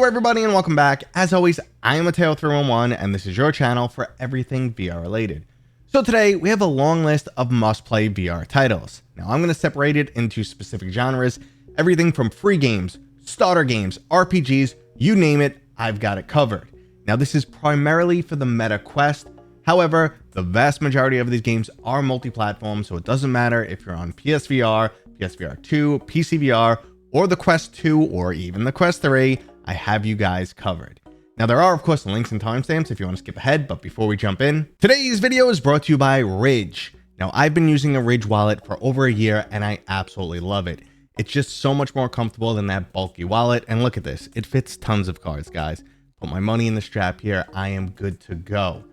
Hello everybody and welcome back. As always, I am Mateo311 and this is your channel for everything VR related. So today we have a long list of must-play VR titles. Now I'm going to separate it into specific genres, everything from free games, starter games, RPGs, you name it, I've got it covered. Now this is primarily for the Meta Quest. However, the vast majority of these games are multi-platform, so it doesn't matter if you're on PSVR, PSVR 2, PCVR, or the Quest 2, or even the Quest 3, I have you guys covered. Now there are of course links and timestamps if you want to skip ahead, but before we jump in, today's video is brought to you by Ridge. Now I've been using a Ridge wallet for over a year and I absolutely love it. It's just so much more comfortable than that bulky wallet, and look at this, it fits tons of cards, guys. Put my money in the strap here, I am good to go.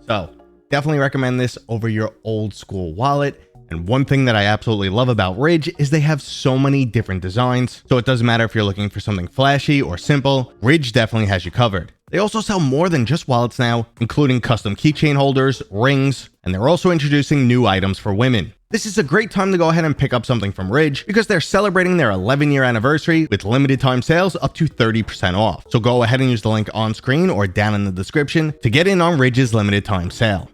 So definitely recommend this over your old school wallet. And one thing that I absolutely love about Ridge is they have so many different designs, so it doesn't matter if you're looking for something flashy or simple, Ridge definitely has you covered. They also sell more than just wallets now, including custom keychain holders, rings, and they're also introducing new items for women. This is a great time to go ahead and pick up something from Ridge because they're celebrating their 11-year anniversary with limited time sales up to 30% off. So go ahead and use the link on screen or down in the description to get in on Ridge's limited time sale.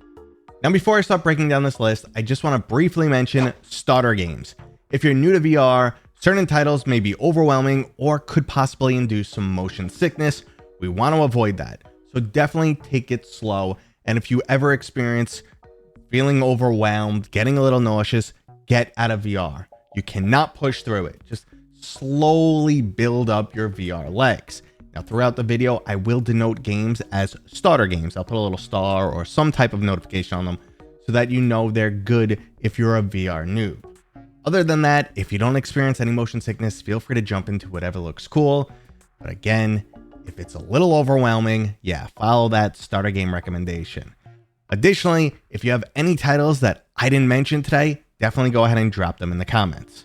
Now, before I start breaking down this list, I just want to briefly mention starter games. If you're new to VR, certain titles may be overwhelming or could possibly induce some motion sickness. We want to avoid that. So definitely take it slow. And if you ever experience feeling overwhelmed, getting a little nauseous, get out of VR. You cannot push through it. Just slowly build up your VR legs. Now, throughout the video, I will denote games as starter games. I'll put a little star or some type of notification on them so that you know they're good if you're a VR noob. Other than that, if you don't experience any motion sickness, feel free to jump into whatever looks cool. But again, if it's a little overwhelming, yeah, follow that starter game recommendation. Additionally, if you have any titles that I didn't mention today, definitely go ahead and drop them in the comments.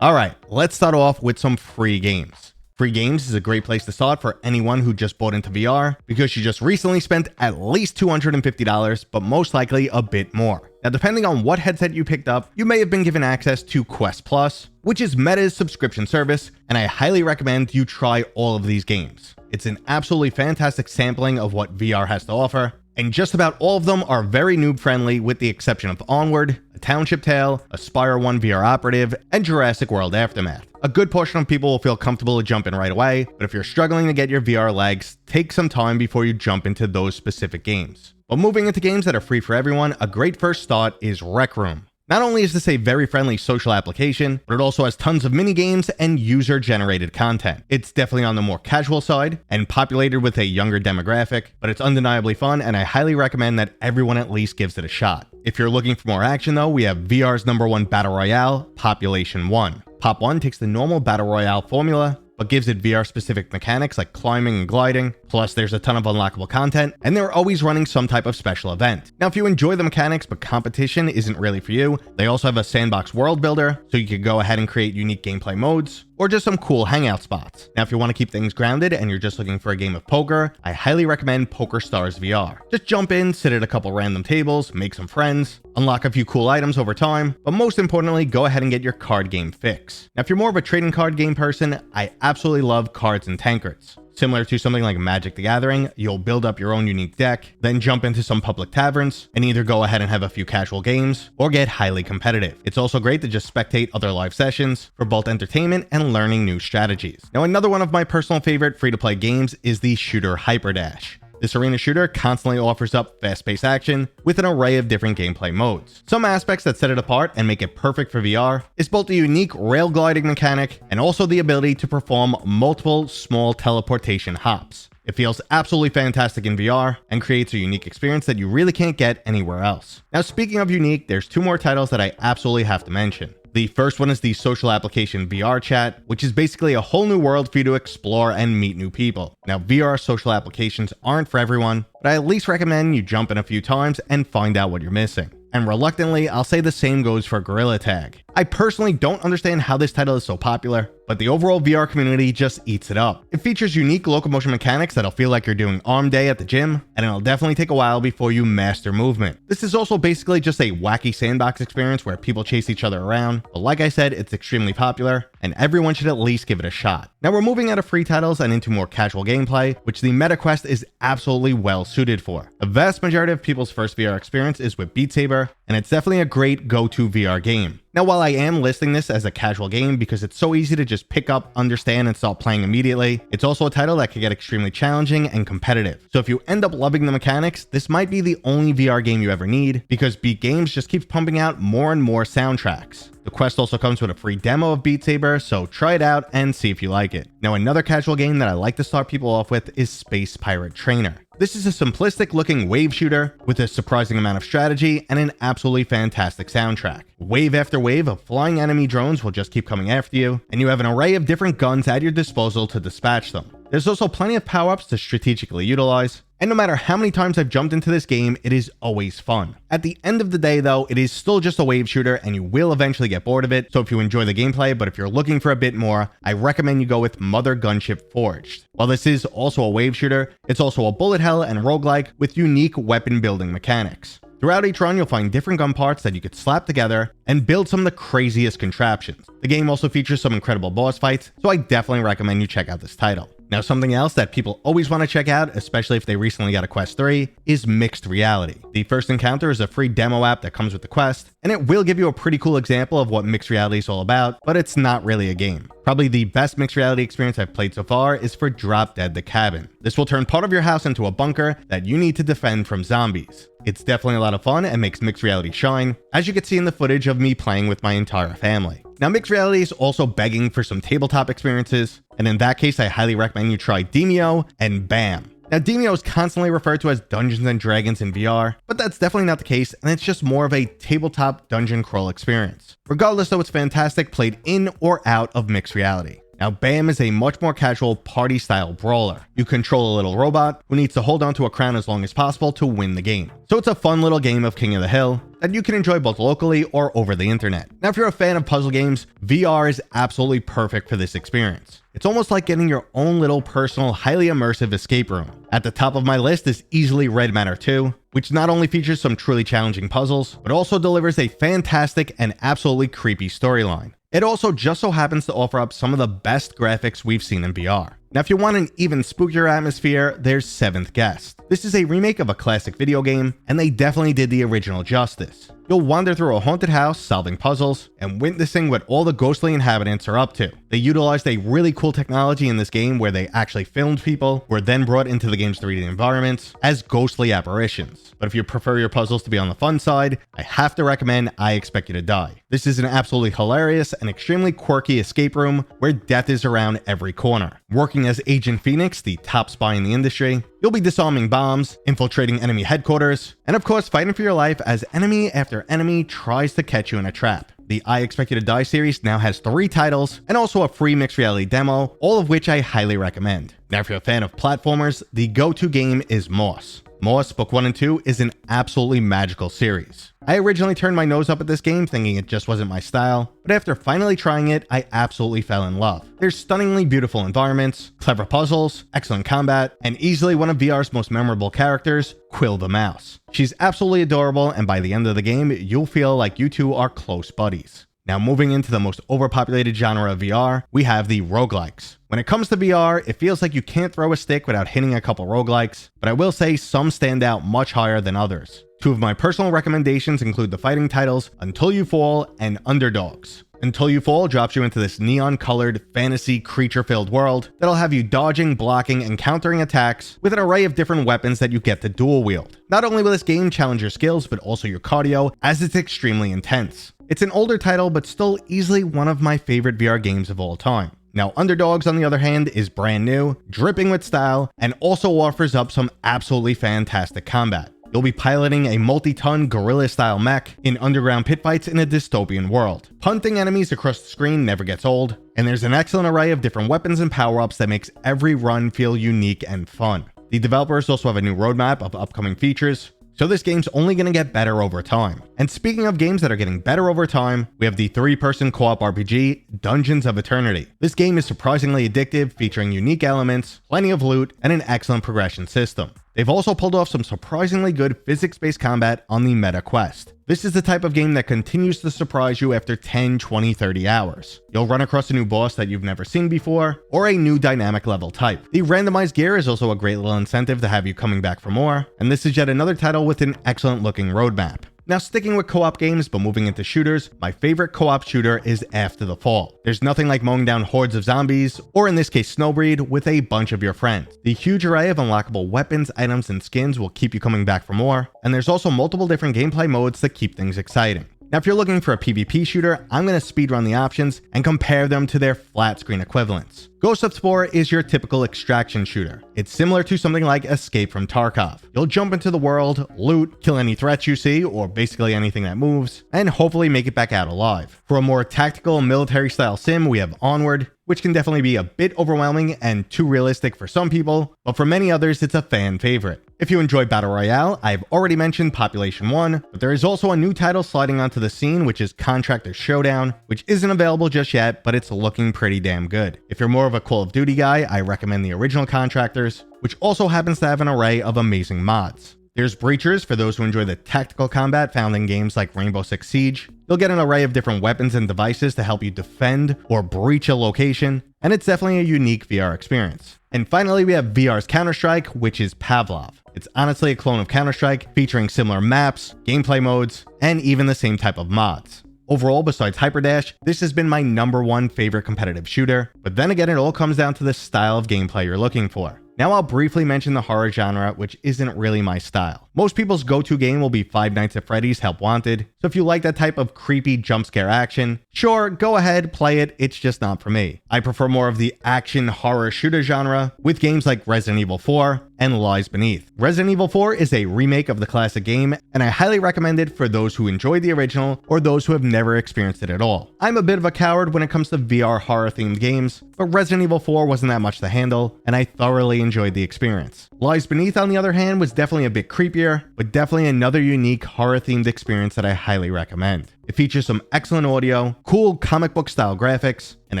All right, let's start off with some free games. Free games is a great place to start for anyone who just bought into VR because you just recently spent at least $250, but most likely a bit more. Now, depending on what headset you picked up, you may have been given access to Quest Plus, which is Meta's subscription service, and I highly recommend you try all of these games. It's an absolutely fantastic sampling of what VR has to offer, and just about all of them are very noob friendly with the exception of Onward, A Township Tale, Aspire 1 VR Operative, and Jurassic World Aftermath. A good portion of people will feel comfortable to jump in right away, but if you're struggling to get your VR legs, take some time before you jump into those specific games. But moving into games that are free for everyone, a great first start is Rec Room. Not only is this a very friendly social application, but it also has tons of mini games and user-generated content. It's definitely on the more casual side and populated with a younger demographic, but it's undeniably fun and I highly recommend that everyone at least gives it a shot. If you're looking for more action though, we have VR's #1 Battle Royale, Population 1. Pop 1 takes the normal Battle Royale formula, but gives it VR-specific mechanics like climbing and gliding, plus there's a ton of unlockable content, and they're always running some type of special event. Now, if you enjoy the mechanics but competition isn't really for you, they also have a sandbox world builder, so you can go ahead and create unique gameplay modes, or just some cool hangout spots. Now, if you want to keep things grounded and you're just looking for a game of poker, I highly recommend Poker Stars VR. Just jump in, sit at a couple random tables, make some friends, unlock a few cool items over time, but most importantly, go ahead and get your card game fix. Now, if you're more of a trading card game person, I absolutely love Cards and Tankards. Similar to something like Magic the Gathering, you'll build up your own unique deck, then jump into some public taverns, and either go ahead and have a few casual games, or get highly competitive. It's also great to just spectate other live sessions for both entertainment and learning new strategies. Now, another one of my personal favorite free-to-play games is the shooter Hyperdash. This arena shooter constantly offers up fast-paced action with an array of different gameplay modes. Some aspects that set it apart and make it perfect for VR is both the unique rail gliding mechanic and also the ability to perform multiple small teleportation hops. It feels absolutely fantastic in VR and creates a unique experience that you really can't get anywhere else. Now, speaking of unique, there's two more titles that I absolutely have to mention. The first one is the social application VR Chat, which is basically a whole new world for you to explore and meet new people. Now, VR social applications aren't for everyone, but I at least recommend you jump in a few times and find out what you're missing. And reluctantly, I'll say the same goes for Gorilla Tag. I personally don't understand how this title is so popular, but the overall VR community just eats it up. It features unique locomotion mechanics that'll feel like you're doing arm day at the gym, and it'll definitely take a while before you master movement. This is also basically just a wacky sandbox experience where people chase each other around, but like I said, it's extremely popular, and everyone should at least give it a shot. Now we're moving out of free titles and into more casual gameplay, which the MetaQuest is absolutely well suited for. The vast majority of people's first VR experience is with Beat Saber, and it's definitely a great go-to VR game. Now, while I am listing this as a casual game because it's so easy to just pick up, understand, and start playing immediately, it's also a title that can get extremely challenging and competitive. So if you end up loving the mechanics, this might be the only VR game you ever need, because Beat Games just keeps pumping out more and more soundtracks. The Quest also comes with a free demo of Beat Saber, so try it out and see if you like it. Now, another casual game that I like to start people off with is Space Pirate Trainer. This is a simplistic looking wave shooter with a surprising amount of strategy and an absolutely fantastic soundtrack. Wave after wave of flying enemy drones will just keep coming after you, and you have an array of different guns at your disposal to dispatch them. There's also plenty of power-ups to strategically utilize, and no matter how many times I've jumped into this game, it is always fun. At the end of the day though, it is still just a wave shooter and you will eventually get bored of it, so if you enjoy the gameplay but if you're looking for a bit more, I recommend you go with Mother Gunship Forged. While this is also a wave shooter, it's also a bullet hell and roguelike with unique weapon building mechanics. Throughout each run, you'll find different gun parts that you could slap together and build some of the craziest contraptions. The game also features some incredible boss fights, so I definitely recommend you check out this title. Now, something else that people always want to check out, especially if they recently got a Quest 3, is Mixed Reality. The First Encounter is a free demo app that comes with the Quest, and it will give you a pretty cool example of what Mixed Reality is all about, but it's not really a game. Probably the best mixed reality experience I've played so far is for Drop Dead the Cabin. This will turn part of your house into a bunker that you need to defend from zombies. It's definitely a lot of fun and makes mixed reality shine, as you can see in the footage of me playing with my entire family. Now, mixed reality is also begging for some tabletop experiences, and in that case, I highly recommend you try Demeo and BAM. Now, Demeo is constantly referred to as Dungeons and Dragons in VR, but that's definitely not the case, and it's just more of a tabletop dungeon crawl experience. Regardless though, it's fantastic played in or out of mixed reality. Now, BAM is a much more casual party-style brawler. You control a little robot who needs to hold onto a crown as long as possible to win the game. So it's a fun little game of King of the Hill that you can enjoy both locally or over the internet. Now, if you're a fan of puzzle games, VR is absolutely perfect for this experience. It's almost like getting your own little personal, highly immersive escape room. At the top of my list is easily Red Matter 2, which not only features some truly challenging puzzles, but also delivers a fantastic and absolutely creepy storyline. It also just so happens to offer up some of the best graphics we've seen in VR. Now, if you want an even spookier atmosphere, there's Seventh Guest. This is a remake of a classic video game, and they definitely did the original justice. You'll wander through a haunted house, solving puzzles, and witnessing what all the ghostly inhabitants are up to. They utilized a really cool technology in this game where they actually filmed people who were then brought into the game's 3D environments as ghostly apparitions. But if you prefer your puzzles to be on the fun side, I have to recommend I Expect You to Die. This is an absolutely hilarious and extremely quirky escape room where death is around every corner. Working as Agent Phoenix, the top spy in the industry, you'll be disarming bombs, infiltrating enemy headquarters, and of course fighting for your life as enemy after enemy tries to catch you in a trap. The I Expect You to Die series now has 3 titles and also a free mixed reality demo, all of which I highly recommend. Now, if you're a fan of platformers, the go-to game is Moss. Moss Book 1 and 2 is an absolutely magical series. I originally turned my nose up at this game thinking it just wasn't my style, but after finally trying it, I absolutely fell in love. There's stunningly beautiful environments, clever puzzles, excellent combat, and easily one of VR's most memorable characters, Quill the Mouse. She's absolutely adorable, and by the end of the game, you'll feel like you two are close buddies. Now, moving into the most overpopulated genre of VR, we have the roguelikes. When it comes to VR, it feels like you can't throw a stick without hitting a couple roguelikes, but I will say some stand out much higher than others. 2 of my personal recommendations include the fighting titles Until You Fall and Underdogs. Until You Fall drops you into this neon-colored, fantasy, creature-filled world that'll have you dodging, blocking, and countering attacks with an array of different weapons that you get to dual wield. Not only will this game challenge your skills, but also your cardio, as it's extremely intense. It's an older title, but still easily one of my favorite VR games of all time. Now, Underdogs, on the other hand, is brand new, dripping with style, and also offers up some absolutely fantastic combat. You'll be piloting a multi-ton gorilla-style mech in underground pit fights in a dystopian world. Punting enemies across the screen never gets old, and there's an excellent array of different weapons and power-ups that makes every run feel unique and fun. The developers also have a new roadmap of upcoming features, So this game's only going to get better over time. And speaking of games that are getting better over time, we have the 3-person co-op RPG, Dungeons of Eternity. This game is surprisingly addictive, featuring unique elements, plenty of loot, and an excellent progression system. They've also pulled off some surprisingly good physics-based combat on the Meta Quest. This is the type of game that continues to surprise you after 10, 20, 30 hours. You'll run across a new boss that you've never seen before, or a new dynamic level type. The randomized gear is also a great little incentive to have you coming back for more, and this is yet another title with an excellent looking roadmap. Now, sticking with co-op games but moving into shooters, my favorite co-op shooter is After the Fall. There's nothing like mowing down hordes of zombies, or in this case Snowbreed, with a bunch of your friends. The huge array of unlockable weapons, items, and skins will keep you coming back for more, and there's also multiple different gameplay modes that keep things exciting. Now, if you're looking for a PvP shooter, I'm going to speedrun the options and compare them to their flat screen equivalents. Ghost of Spore is your typical extraction shooter. It's similar to something like Escape from Tarkov. You'll jump into the world, loot, kill any threats you see, or basically anything that moves, and hopefully make it back out alive. For a more tactical military style sim, we have Onward, which can definitely be a bit overwhelming and too realistic for some people, but for many others, it's a fan favorite. If you enjoy Battle Royale, I've already mentioned Population 1, but there is also a new title sliding onto the scene, which is Contractor Showdown, which isn't available just yet, but it's looking pretty damn good. If you're more of a Call of Duty guy, I recommend the original Contractors, which also happens to have an array of amazing mods. There's Breachers for those who enjoy the tactical combat found in games like Rainbow Six Siege. You'll get an array of different weapons and devices to help you defend or breach a location, and it's definitely a unique VR experience. And finally, we have VR's Counter-Strike, which is Pavlov. It's honestly a clone of Counter-Strike, featuring similar maps, gameplay modes, and even the same type of mods. Overall, besides Hyperdash, this has been my #1 favorite competitive shooter, but then again, it all comes down to the style of gameplay you're looking for. Now I'll briefly mention the horror genre, which isn't really my style. Most people's go-to game will be Five Nights at Freddy's Help Wanted, so if you like that type of creepy jump scare action, sure, go ahead, play it, it's just not for me. I prefer more of the action horror shooter genre, with games like Resident Evil 4 and Lies Beneath. Resident Evil 4 is a remake of the classic game, and I highly recommend it for those who enjoyed the original or those who have never experienced it at all. I'm a bit of a coward when it comes to VR horror-themed games, but Resident Evil 4 wasn't that much to handle, and I thoroughly enjoyed the experience. Lies Beneath, on the other hand, was definitely a bit creepier, but definitely another unique horror-themed experience that I highly recommend. It features some excellent audio, cool comic book style graphics, and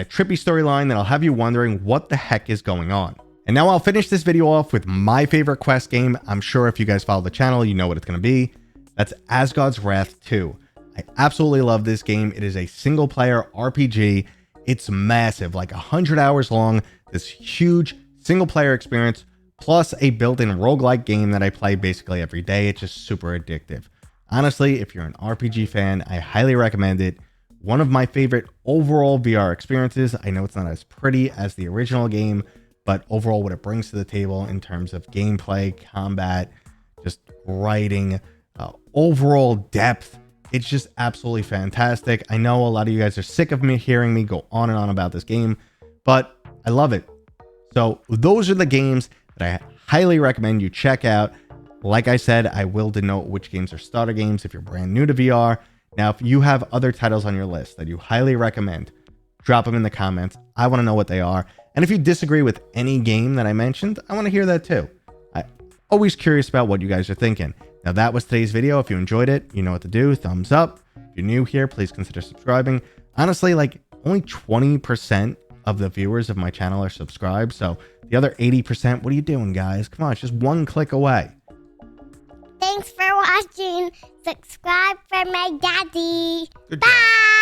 a trippy storyline that'll have you wondering what the heck is going on. And now I'll finish this video off with my favorite Quest game. I'm sure if you guys follow the channel, you know what it's going to be. That's Asgard's Wrath 2. I absolutely love this game. It is a single player RPG. It's massive, like 100 hours long, this huge single player experience, plus a built-in roguelike game that I play basically every day. It's just super addictive. Honestly, if you're an RPG fan, I highly recommend it. One of my favorite overall VR experiences. I know it's not as pretty as the original game, but overall what it brings to the table in terms of gameplay, combat, just writing, overall depth, it's just absolutely fantastic. I know a lot of you guys are sick of me hearing me go on and on about this game, but I love it. So those are the games that I highly recommend you check out. Like I said, I will denote which games are starter games if you're brand new to VR. Now, if you have other titles on your list that you highly recommend, drop them in the comments. I want to know what they are. And if you disagree with any game that I mentioned, I want to hear that too. I'm always curious about what you guys are thinking. Now, that was today's video. If you enjoyed it, you know what to do. Thumbs up. If you're new here, please consider subscribing. Honestly, like only 20% of the viewers of my channel are subscribed. So the other 80%, what are you doing, guys? Come on, it's just one click away. Thanks for watching. Subscribe for my daddy. Good job. Bye.